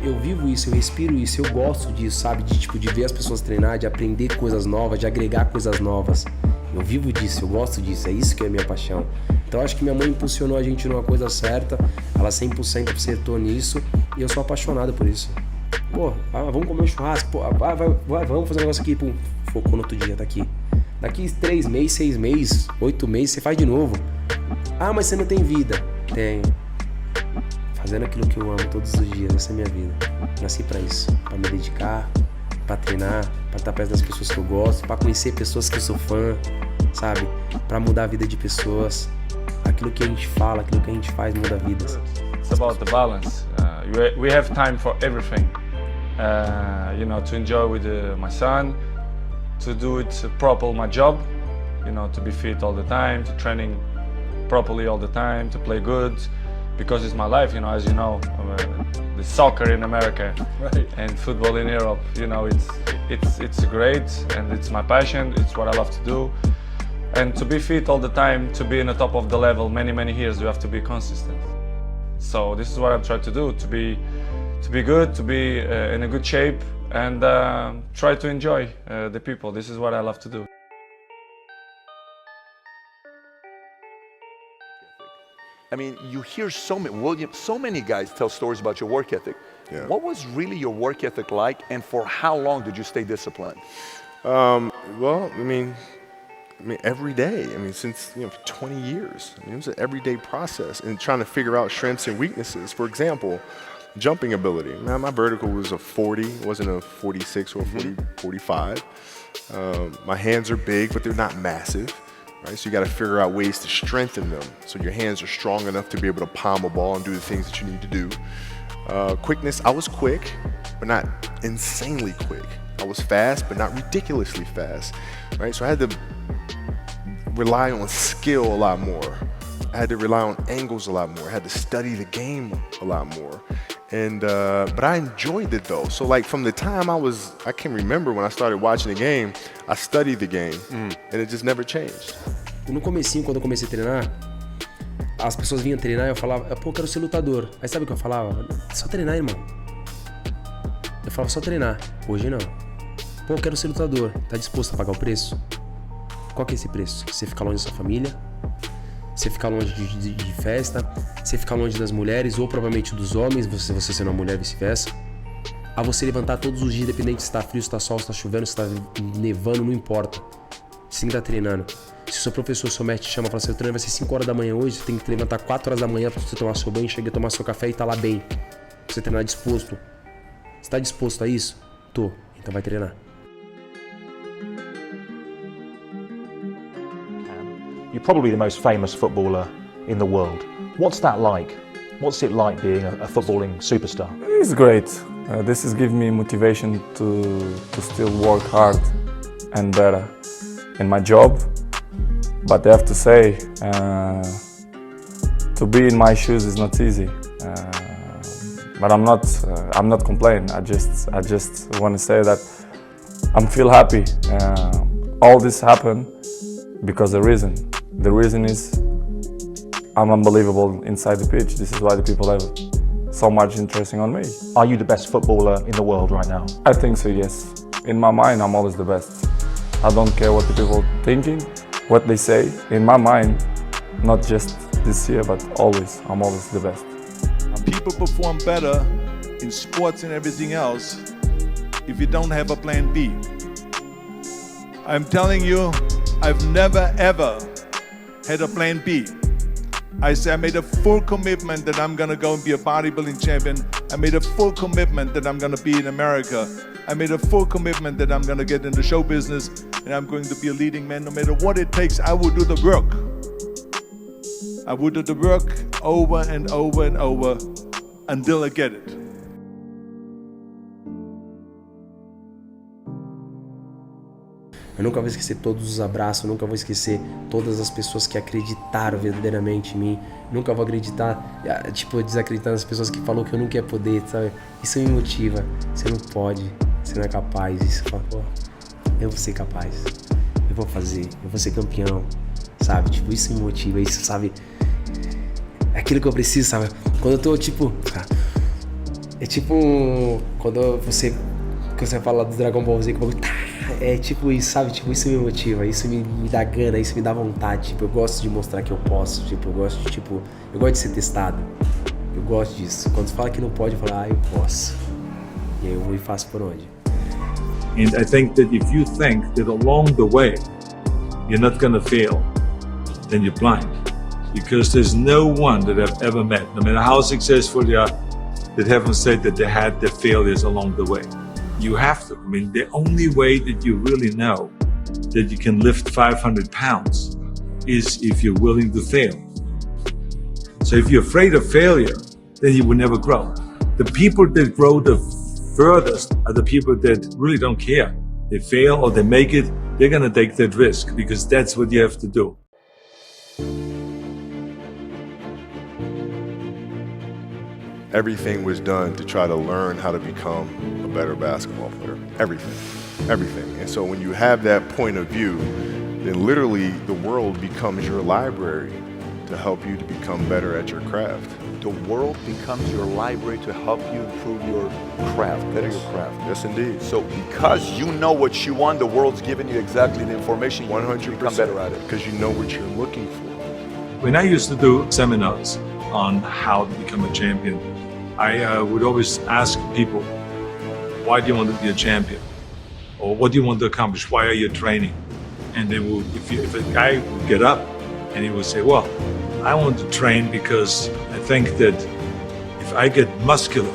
eu vivo isso, eu respiro isso, eu gosto disso, sabe? De ver as pessoas treinar, de aprender coisas novas, de agregar coisas novas. Eu vivo disso, eu gosto disso, é isso que é a minha paixão. Então acho que minha mãe impulsionou a gente numa coisa certa, ela 100% acertou nisso e eu sou apaixonado por isso. Pô, vamos comer um churrasco, pô, vamos fazer um negócio aqui, pô, focou no outro dia, tá aqui. Daqui 3 meses, 6 meses, 8 meses, você faz de novo. Ah, mas você não tem vida. Tenho. Fazendo aquilo que eu amo todos os dias, essa é a minha vida. Nasci pra isso, pra me dedicar, pra treinar, pra estar perto das pessoas que eu gosto, pra conhecer pessoas que eu sou fã, sabe? Pra mudar a vida de pessoas. Aquilo que a gente fala, aquilo que a gente faz muda vidas. It's about the balance. We have time for everything. To enjoy with my son, to do it properly my job, to be fit all the time, to training properly all the time, to play good, because it's my life, as you know, the soccer in America, right, and football in Europe, it's great, and it's my passion, it's what I love to do. And to be fit all the time, to be in the top of the level many years, you have to be consistent. So this is what I'm trying to do, to be good, to be in a good shape, and try to enjoy the people. This is what I love to do. I mean, you hear so many guys tell stories about your work ethic. Yeah. What was really your work ethic like, and for how long did you stay disciplined? Well, I mean, every day. Since 20 years. It was an everyday process, and trying to figure out strengths and weaknesses. For example, jumping ability. Now, my vertical was a 40, it wasn't a 46 or a 45. My hands are big, but they're not massive. Right? So you got to figure out ways to strengthen them so your hands are strong enough to be able to palm a ball and do the things that you need to do. Quickness, I was quick, but not insanely quick. I was fast, but not ridiculously fast. Right? So I had to rely on skill a lot more. I had to rely on angles a lot more. I had to study the game a lot more. And but I enjoyed it though. So like from the time I can remember when I started watching the game, I studied the game, and it just never changed. No comecinho, quando eu comecei a treinar, as pessoas vinham treinar e eu falava, pô, eu quero ser lutador. Aí sabe o que eu falava? Só treinar, irmão. Eu falava, só treinar. Hoje não. Pô, eu quero ser lutador. Tá disposto a pagar o preço? Qual que é esse preço? Você ficar longe da sua família? Você ficar longe de festa? Você ficar longe das mulheres ou provavelmente dos homens, você sendo uma mulher, vice-versa? A você levantar todos os dias, independente se tá frio, se tá sol, se tá chovendo, se tá nevando, não importa. Você tem que estar treinando. Se o seu professor, seu mestre te chama e fala assim, o treino vai ser 5 horas da manhã hoje, você tem que levantar 4 horas da manhã pra você tomar seu banho, chegar, tomar seu café e tá lá bem. Pra você treinar disposto. Você tá disposto a isso? Tô. Então vai treinar. You're probably the most famous footballer in the world. What's that like? What's it like being a footballing superstar? It's great. This is giving me motivation to still work hard and better in my job. But I have to say, to be in my shoes is not easy. But I'm not complaining. I just want to say that I'm feel happy. All this happened because the reason is I'm unbelievable inside the pitch. This is why the people have so much interest on me. Are you the best footballer in the world right now? I think so, yes. In my mind, I'm always the best. I don't care what the people are thinking, what they say. In my mind, not just this year, but always, I'm always the best. People perform better in sports and everything else if you don't have a plan B. I'm telling you, I've never ever had a plan B. I made a full commitment that I'm gonna go and be a bodybuilding champion. I made a full commitment that I'm gonna be in America. I made a full commitment that I'm gonna get in the show business and I'm going to be a leading man. No matter what it takes, I will do the work. I will do the work over and over and over until I get it. Eu nunca vou esquecer todos os abraços, eu nunca vou esquecer todas as pessoas que acreditaram verdadeiramente em mim. Nunca vou desacreditar nas pessoas que falaram que eu nunca ia poder, sabe? Isso me motiva. Você não pode, você não é capaz. Isso fala, pô, eu vou ser capaz. Eu vou fazer, eu vou ser campeão, sabe? Isso me motiva, isso, sabe? É aquilo que eu preciso, sabe? Quando eu tô, É tipo quando você fala do Dragon Ball Z, que o bagulho é tipo isso, sabe? Tipo, isso me motiva, isso me dá gana, isso me dá vontade. Tipo, eu gosto de mostrar que eu posso, tipo, eu gosto de ser testado. Eu gosto disso. Quando você fala que não pode, eu falo, eu posso. E aí eu vou e faço por onde. And I think that if you think that along the way you're not gonna fail, then you're blind. Because there's no one that I've ever met, no matter how successful they are, that haven't said that they had their failures along the way. You have to. I mean, the only way that you really know that you can lift 500 pounds is if you're willing to fail. So if you're afraid of failure, then you will never grow. The people that grow the furthest are the people that really don't care. They fail or they make it, they're gonna take that risk because that's what you have to do. Everything was done to try to learn how to become a better basketball player. Everything. And so when you have that point of view, then literally the world becomes your library to help you to become better at your craft. The world becomes your library to help you improve your craft, better your craft. Yes, indeed. So because you know what you want, the world's giving you exactly the information you need to become better at it. Because you know what you're looking for. When I used to do seminars on how to become a champion, I would always ask people, why do you want to be a champion? Or what do you want to accomplish? Why are you training? And they would, if a guy would get up and he would say, well, I want to train because I think that if I get muscular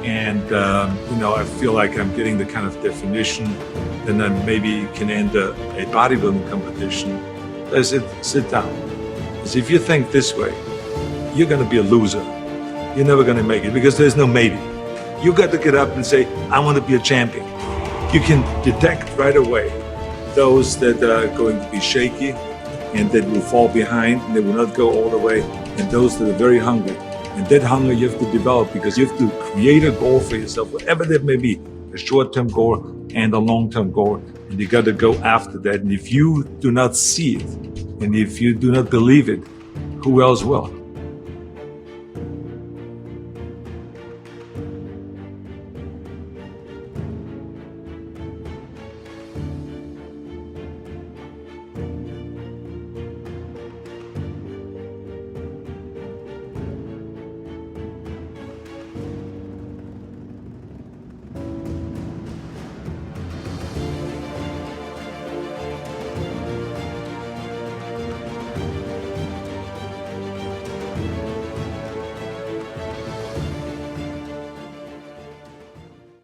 and I feel like I'm getting the kind of definition, then I maybe can enter a bodybuilding competition. I said, sit down. Because if you think this way, you're going to be a loser. You're never going to make it because there's no maybe. You got to get up and say, I want to be a champion. You can detect right away those that are going to be shaky and that will fall behind and they will not go all the way, and those that are very hungry. And that hunger you have to develop because you have to create a goal for yourself, whatever that may be, a short-term goal and a long-term goal, and you got to go after that. And if you do not see it, and if you do not believe it, who else will?